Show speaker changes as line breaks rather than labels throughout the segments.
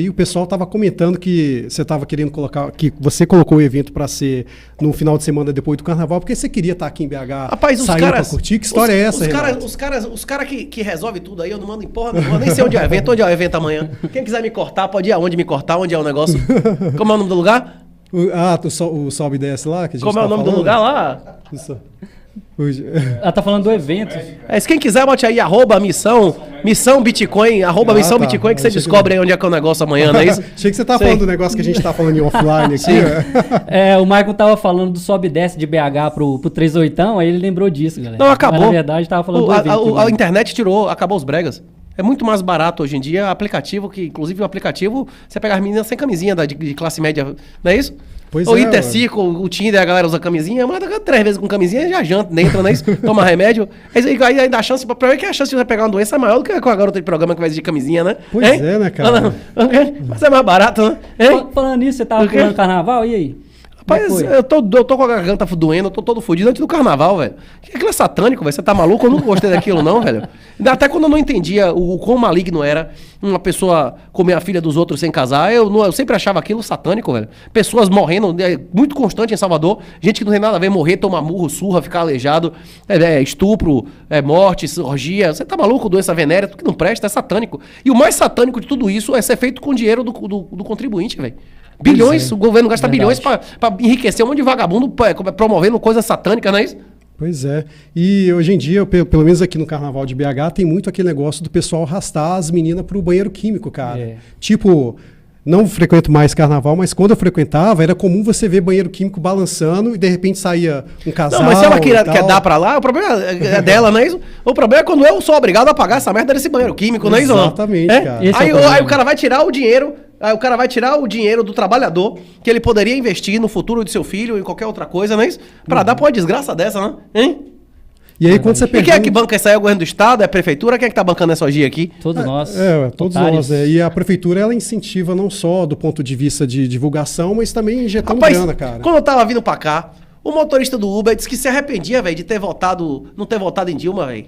E o pessoal estava comentando que você estava querendo colocar, que você colocou o evento para ser no final de semana depois do carnaval, porque você queria estar aqui em BH,
rapaz,
saindo para curtir. Que história é essa, Renato?
Os caras que resolvem tudo aí, eu não mando em porra nenhuma, nem sei onde é o evento. Onde é o evento amanhã? Quem quiser me cortar, pode ir aonde me cortar, onde é o negócio. Como é o nome do lugar?
O sobe e desce lá? Que a gente
Como é o nome do lugar lá?
Isso.
Ela tá falando do evento.
Se quem quiser, bote aí, missão Bitcoin, missão
tá.
Bitcoin, que você descobre aí onde é que é o negócio amanhã, não é isso?
Achei que você tava falando do negócio que a gente tá falando em offline aqui.
O Michael tava falando do sobe e desce de BH pro 38ão, aí ele lembrou disso, galera.
Não, acabou.
Mas, na verdade, tava falando do evento.
A internet acabou os bregas. É muito mais barato hoje em dia, aplicativo, que inclusive o aplicativo, você pega as meninas sem camisinha de classe média, não é isso?
Pois
o
é,
Intercico, o Tinder, a galera usa camisinha, mas 3 vezes com camisinha já janta, entra, não é isso? Toma remédio. Aí ainda a chance, pra ver que a chance de você pegar uma doença é maior do que com a garota de programa que vai exigir camisinha, né?
Pois é, né, cara?
Mas é mais barato, né?
Falando nisso, você tava pulando carnaval, e aí?
Rapaz, eu tô com a garganta doendo, eu tô todo fodido antes do carnaval, velho. Aquilo é satânico, velho. Você tá maluco? Eu não gostei daquilo, não, velho. Até quando eu não entendia o quão maligno era uma pessoa comer a filha dos outros sem casar, eu sempre achava aquilo satânico, velho. Pessoas morrendo, muito constante em Salvador. Gente que não tem nada a ver, morrer, tomar murro, surra, ficar aleijado, estupro, morte, orgia. Você tá maluco? Doença venérea, tudo que não presta, é satânico. E o mais satânico de tudo isso é ser feito com dinheiro do contribuinte, velho. Bilhões, o governo gasta bilhões pra enriquecer um monte de vagabundo promovendo coisa satânica, não é isso?
Pois é. E hoje em dia, pelo menos aqui no Carnaval de BH, tem muito aquele negócio do pessoal arrastar as meninas pro banheiro químico, cara. Tipo, não frequento mais carnaval, mas quando eu frequentava, era comum você ver banheiro químico balançando e de repente saía um casal.
Não, mas se ela quer dar pra lá, o problema é dela, não é isso? O problema é quando eu sou obrigado a pagar essa merda desse banheiro químico, não é isso?
Exatamente, cara.
Aí o cara vai tirar o dinheiro. Aí o cara vai tirar o dinheiro do trabalhador que ele poderia investir no futuro de seu filho ou em qualquer outra coisa, não é isso? Pra dar pra uma desgraça dessa, né? Hein?
E aí quando você
pergunta... E quem é que banca isso aí? É o governo do estado? É a prefeitura? Quem é que tá bancando essa orgia aqui?
Todos nós.
Todos nós. E a prefeitura, ela incentiva não só do ponto de vista de divulgação, mas também injetando grana, cara.
Quando eu tava vindo pra cá, o motorista do Uber disse que se arrependia, velho, de não ter votado em Dilma, velho.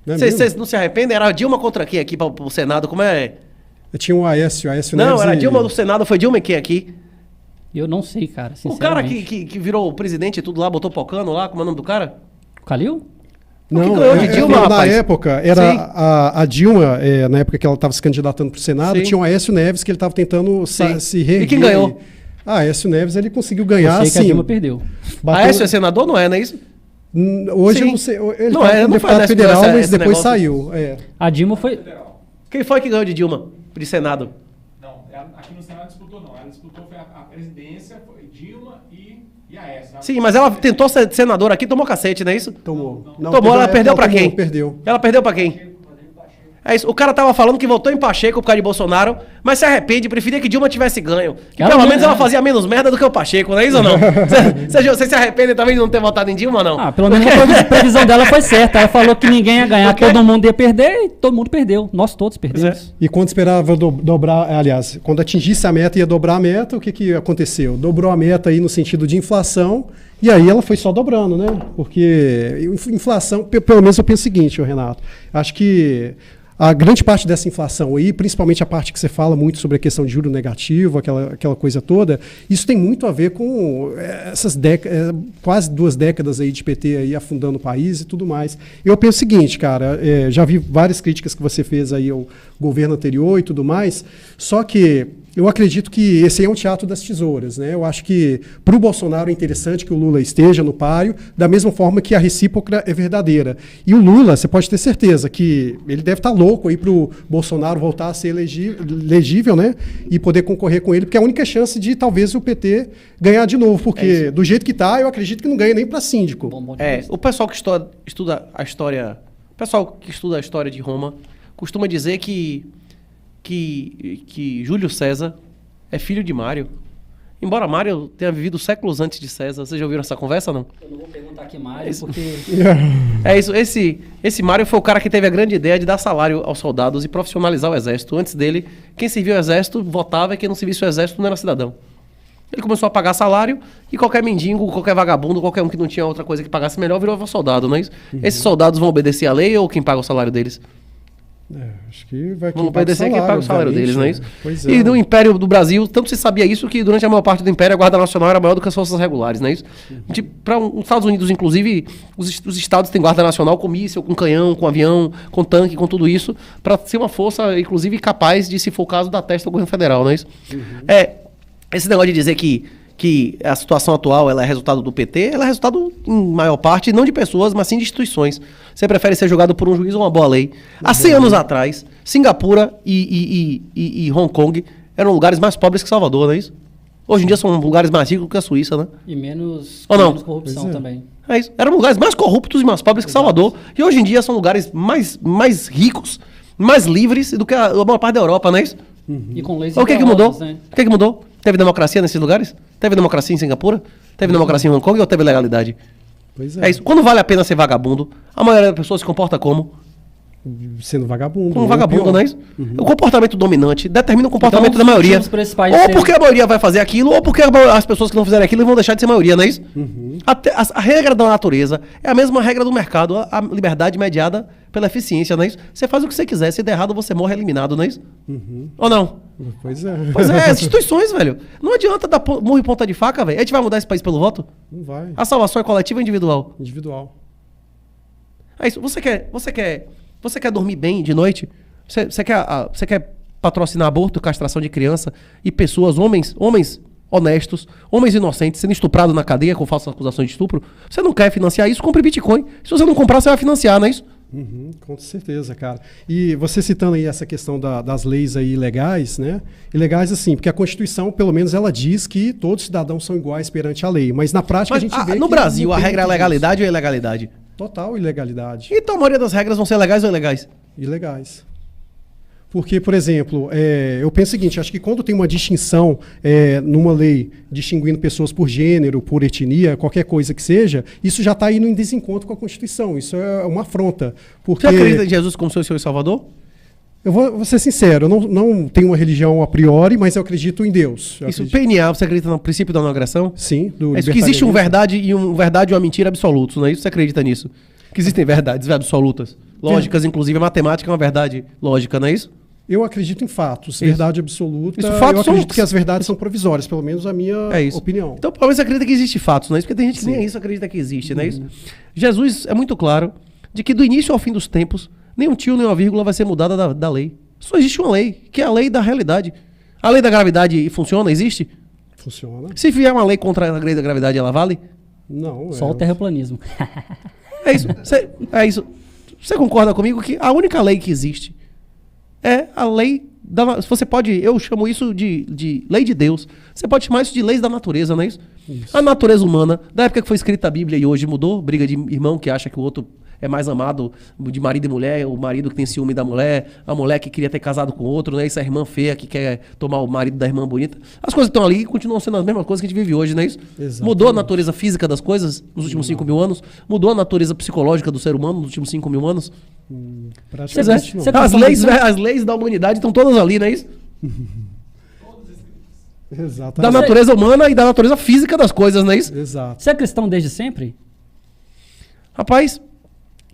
Vocês não se arrependem? Era Dilma contra quem aqui pro Senado? Como é...
Tinha o Aécio Neves.
Não, era Dilma do Senado, foi Dilma quem aqui?
Eu não sei, cara,
o cara que virou presidente e tudo lá, botou Pocano lá, como é o nome do cara?
O Calil?
Não,
que ganhou de Dilma, rapaz?
Na época, era a Dilma, na época que ela estava se candidatando para o Senado, tinha o Aécio Neves que ele estava tentando se reerguer.
E quem ganhou?
Aécio Neves, ele conseguiu ganhar,
que a Dilma perdeu.
Aécio é senador, não é isso?
Hoje eu não sei, ele
não é
deputado federal, mas depois saiu.
A Dilma foi...
Quem foi que ganhou de Dilma? De Senado?
Não, aqui no Senado disputou não. Ela disputou foi a presidência, foi Dilma e Aécio.
Sim, mas ela tentou ser senadora aqui, tomou cacete, não é isso?
Tomou.
Tomou, ela perdeu pra quem?
Perdeu.
Ela perdeu pra quem? É isso. O cara tava falando que votou em Pacheco por causa de Bolsonaro, mas se arrepende, preferia que Dilma tivesse ganho. Pelo menos ela fazia menos merda do que o Pacheco, não é isso ou não? Você se arrepende também de não ter votado em Dilma, não?
Pelo menos a previsão dela foi certa. Ela falou que ninguém ia ganhar, todo mundo ia perder e todo mundo perdeu. Nós todos perdemos.
E quando esperava dobrar, aliás, quando atingisse a meta, ia dobrar a meta, o que aconteceu? Dobrou a meta aí no sentido de inflação, e aí ela foi só dobrando, né? Porque inflação, pelo menos eu penso o seguinte, Renato, acho que a grande parte dessa inflação aí, principalmente a parte que você fala muito sobre a questão de juro negativo, aquela coisa toda, isso tem muito a ver com essas quase 2 décadas aí de PT aí afundando o país e tudo mais. Eu penso o seguinte, cara, já vi várias críticas que você fez aí ao governo anterior e tudo mais, só que eu acredito que esse aí é um teatro das tesouras, né? Eu acho que para o Bolsonaro é interessante que o Lula esteja no páreo, da mesma forma que a recíproca é verdadeira. E o Lula, você pode ter certeza que ele deve estar louco aí para o Bolsonaro voltar a ser elegível, né? E poder concorrer com ele, porque é a única chance de talvez o PT ganhar de novo, porque do jeito que está, eu acredito que não ganha nem para síndico.
O pessoal que estuda a história, de Roma costuma dizer que Júlio César é filho de Mário. Embora Mário tenha vivido séculos antes de César. Vocês já ouviram essa conversa, não?
Eu não vou perguntar aqui Mário, porque...
É isso. Esse Mário foi o cara que teve a grande ideia de dar salário aos soldados e profissionalizar o exército. Antes dele, quem servia o exército votava e quem não servisse o exército não era cidadão. Ele começou a pagar salário e qualquer mendigo, qualquer vagabundo, qualquer um que não tinha outra coisa que pagasse melhor virou soldado, não é isso? Esses soldados vão obedecer à lei ou quem paga o salário deles?
Acho que vai
Vamos obedecer quem paga o salário deles, não é isso?
Pois é.
E no Império do Brasil, tanto se sabia isso que durante a maior parte do Império a Guarda Nacional era maior do que as forças regulares, não é isso? Para os Estados Unidos, inclusive, os estados têm Guarda Nacional com míssil, com canhão, com avião, com tanque, com tudo isso, para ser uma força, inclusive, capaz de, se for o caso, dar testa ao governo federal, não é isso? Esse negócio de dizer que a situação atual ela é resultado do PT, ela é resultado, em maior parte, não de pessoas, mas sim de instituições. Você prefere ser julgado por um juiz ou uma boa lei. Há 100 anos atrás, Singapura e Hong Kong eram lugares mais pobres que Salvador, não é isso? Hoje em dia são lugares mais ricos que a Suíça, né?
E menos,
Ou não?
menos corrupção também.
É isso. Eram lugares mais corruptos e mais pobres que Salvador. E hoje em dia são lugares mais ricos, mais livres do que a maior parte da Europa, não é isso?
E com leis
O que mudou?
rigorosas, né?
O que mudou? Teve democracia nesses lugares? Teve democracia em Singapura? Teve democracia em Hong Kong ou teve legalidade?
Pois
É isso. Quando vale a pena ser vagabundo, a maioria das pessoas se comporta como?
Sendo vagabundo.
Como
ou
vagabundo,
pior.
não é isso? O comportamento dominante determina o comportamento
Então,
da maioria.
motivos para esse país
Ou
ter-
porque a maioria vai fazer aquilo, ou porque as pessoas que não fizerem aquilo vão deixar de ser maioria, não é isso? A regra da natureza é a mesma regra do mercado, a liberdade mediada pela eficiência, não é isso? Você faz o que você quiser, se der errado você morre eliminado, não é isso? Ou não?
Pois é.
Pois é, as instituições, velho. Não adianta dar murro em ponta de faca, velho. A gente vai mudar esse país pelo voto?
Não vai.
A salvação é coletiva ou individual?
Individual.
É isso. Você quer dormir bem de noite? Você quer patrocinar aborto, castração de criança e pessoas, homens honestos, homens inocentes, sendo estuprados na cadeia com falsas acusações de estupro? Você não quer financiar isso? Compre Bitcoin. Se você não comprar, você vai financiar, não é isso?
Com certeza, cara. E você citando aí essa questão das leis aí ilegais, né? Ilegais assim, porque a Constituição, pelo menos, ela diz que todos os cidadãos são iguais perante a lei. Mas na prática
Mas
a gente vê
no
que
Brasil,
não
a
tem
regra é
muito
legalidade ou ilegalidade?
disso. Total ilegalidade.
Então a maioria das regras vão ser legais ou ilegais?
Ilegais. Porque, por exemplo, eu penso o seguinte, acho que quando tem uma distinção numa lei, distinguindo pessoas por gênero, por etnia, qualquer coisa que seja, isso já está indo em desencontro com a Constituição. Isso é uma afronta. Porque
Você acredita em Jesus como seu Senhor e Salvador?
eu vou ser sincero, eu não tenho uma religião a priori, mas eu acredito em Deus. Eu
Isso,
acredito-
PNA, você acredita no princípio da não agressão?
Sim, do
É isso, que existe
libertarianismo.
um verdade e uma mentira absolutos, não é isso? Você acredita nisso? Que existem verdades absolutas, lógicas, inclusive a matemática é uma verdade lógica, não é isso?
Eu acredito em fatos,
Isso.
verdade absoluta.
Isso, fatos
eu acredito
são-
que as verdades são provisórias, pelo menos a minha
É isso.
opinião.
Então, pelo menos você acredita que existe fatos, não é isso? Porque tem gente que nem isso acredita que existe, não é isso? Jesus é muito claro de que do início ao fim dos tempos, nem um tio nem uma vírgula vai ser mudada da lei. Só existe uma lei, que é a lei da realidade. A lei da gravidade funciona? Existe?
Funciona?
Se vier uma lei contra a lei da gravidade, ela vale?
Não.
Só o terraplanismo.
É isso. É isso. Você concorda comigo que a única lei que existe é a lei da... Você pode... Eu chamo isso de lei de Deus. Você pode chamar isso de leis da natureza, não é isso? A natureza humana, da época que foi escrita a Bíblia e hoje mudou, briga de irmão que acha que o outro é mais amado de marido e mulher, o marido que tem ciúme da mulher, a mulher que queria ter casado com outro, né? Isso é a irmã feia que quer tomar o marido da irmã bonita. As coisas estão ali e continuam sendo as mesmas coisas que a gente vive hoje, não é isso?
Exatamente.
Mudou a natureza física das coisas nos últimos 5 mil anos? Mudou a natureza psicológica do ser humano nos últimos 5 mil anos?
Praticamente não.
Você-
As leis da humanidade estão todas ali, não é isso? Da
Exatamente.
natureza humana e da natureza física das coisas, não é isso?
Exato.
Você é cristão desde sempre?
Rapaz,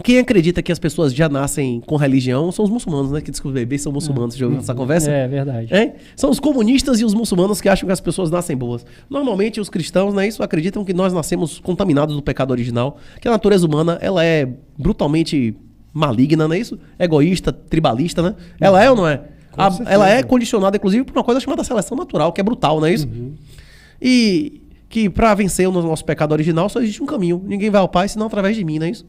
quem acredita que as pessoas já nascem com religião são os muçulmanos, né? Que diz que os bebês são muçulmanos. Já ouviu essa conversa?
É verdade.
Hein? São os comunistas e os muçulmanos que acham que as pessoas nascem boas. Normalmente os cristãos, né, isso acreditam que nós nascemos contaminados do pecado original, que a natureza humana ela é brutalmente maligna, não é isso? Egoísta, tribalista, né? Ela é ou não é?
certeza.
Ela é condicionada, inclusive, por uma coisa chamada seleção natural, que é brutal, não é isso? E que para vencer o nosso pecado original só existe um caminho. Ninguém vai ao Pai senão através de mim, não é isso?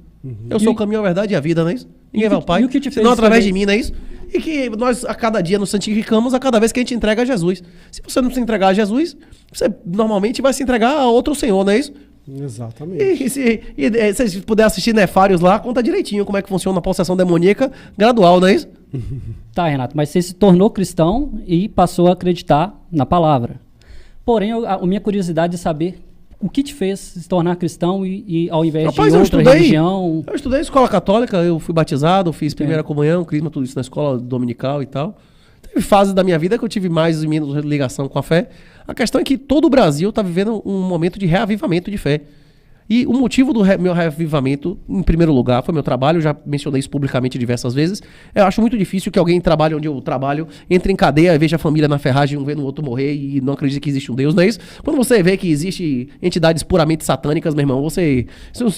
Eu sou o caminho, a verdade e a vida, não é isso? Ninguém vai ao Pai
e o que te fez
senão através de
escolher-
mim, não é isso? E que nós a cada dia nos santificamos a cada vez que a gente entrega a Jesus. Se você não se entregar a Jesus, você normalmente vai se entregar a outro Senhor, não é isso?
Exatamente.
E se puder assistir Nefários lá, conta direitinho como é que funciona a possessão demoníaca gradual, não é isso?
Tá, Renato, mas você se tornou cristão e passou a acreditar na palavra. Porém, a minha curiosidade é saber o que te fez se tornar cristão e ao invés
Rapaz,
de outra religião...
Eu estudei escola católica, eu fui batizado, fiz primeira comunhão, crisma, tudo isso na escola dominical e tal. Teve fases da minha vida que eu tive mais e menos ligação com a fé. A questão é que todo o Brasil está vivendo um momento de reavivamento de fé. E o motivo do meu reavivamento, em primeiro lugar, foi meu trabalho. Já mencionei isso publicamente diversas vezes. Eu acho muito difícil que alguém trabalhe onde eu trabalho, entre em cadeia e veja a família na ferragem, um vendo o outro morrer e não acredita que existe um Deus, não é isso? Quando você vê que existe entidades puramente satânicas, meu irmão, se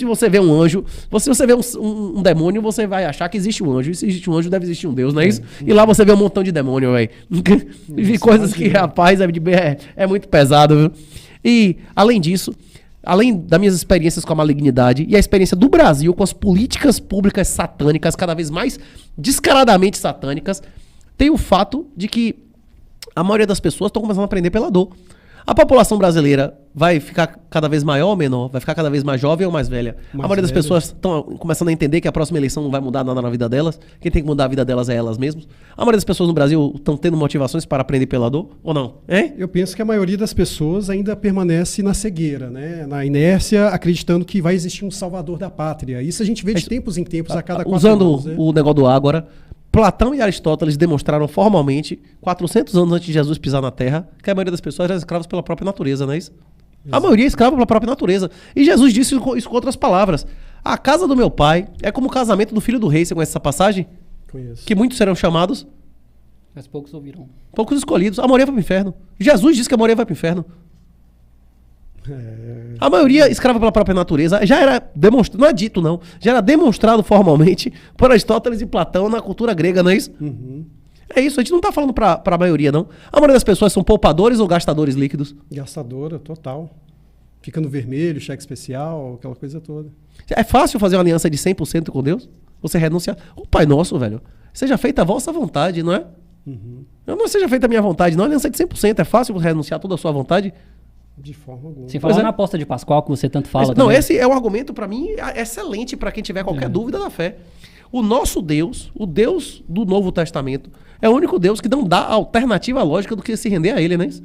você vê um anjo, se você vê um demônio, você vai achar que existe um anjo. E se existe um anjo, deve existir um Deus, não é isso? E lá você vê um montão de demônio, velho. Vi coisas que, rapaz, é muito pesado, viu? E, além disso, além das minhas experiências com a malignidade e a experiência do Brasil com as políticas públicas satânicas, cada vez mais descaradamente satânicas, tem o fato de que a maioria das pessoas estão começando a aprender pela dor. A população brasileira vai ficar cada vez maior ou menor? Vai ficar cada vez mais jovem ou mais velha? A maioria das pessoas estão começando a entender que a próxima eleição não vai mudar nada na vida delas. Quem tem que mudar a vida delas é elas mesmas. A maioria das pessoas no Brasil estão tendo motivações para aprender pela dor ou não? Hein?
Eu penso que a maioria das pessoas ainda permanece na cegueira, né? Na inércia, acreditando que vai existir um salvador da pátria. Isso a gente vê de tempos em tempos, a cada 4
Usando
anos, né?
o negócio do Ágora, Platão e Aristóteles demonstraram formalmente, 400 anos antes de Jesus pisar na Terra, que a maioria das pessoas eram escravas pela própria natureza, não é isso? Exato. A maioria é escrava pela própria natureza. E Jesus disse isso com outras palavras. A casa do meu pai é como o casamento do filho do rei. Você conhece essa passagem?
Conheço.
Que muitos serão chamados,
Mas poucos ouviram.
poucos escolhidos. A maioria vai para o inferno. Jesus disse que a maioria vai para o inferno. A maioria escrava pela própria natureza. Já era demonstrado, não é dito não, já era demonstrado formalmente por Aristóteles e Platão na cultura grega, não é isso?
Uhum.
É isso, a gente não tá falando pra maioria não. A maioria das pessoas são poupadores ou gastadores líquidos?
Gastadora, total. Fica no vermelho, cheque especial, aquela coisa toda.
É fácil fazer uma aliança de 100% com Deus? Você renunciar? O Pai Nosso, velho, seja feita a vossa vontade, não é?
Uhum.
Não seja feita a minha vontade, não. A aliança é de 100%. É fácil você renunciar toda a sua vontade?
De forma alguma.
Se falar
Pois é.
na aposta de Pascoal, que você tanto fala
Não,
também.
esse é um argumento pra mim excelente pra quem tiver qualquer dúvida da fé. O nosso Deus, o Deus do Novo Testamento, é o único Deus que não dá alternativa lógica do que se render a ele, não é isso?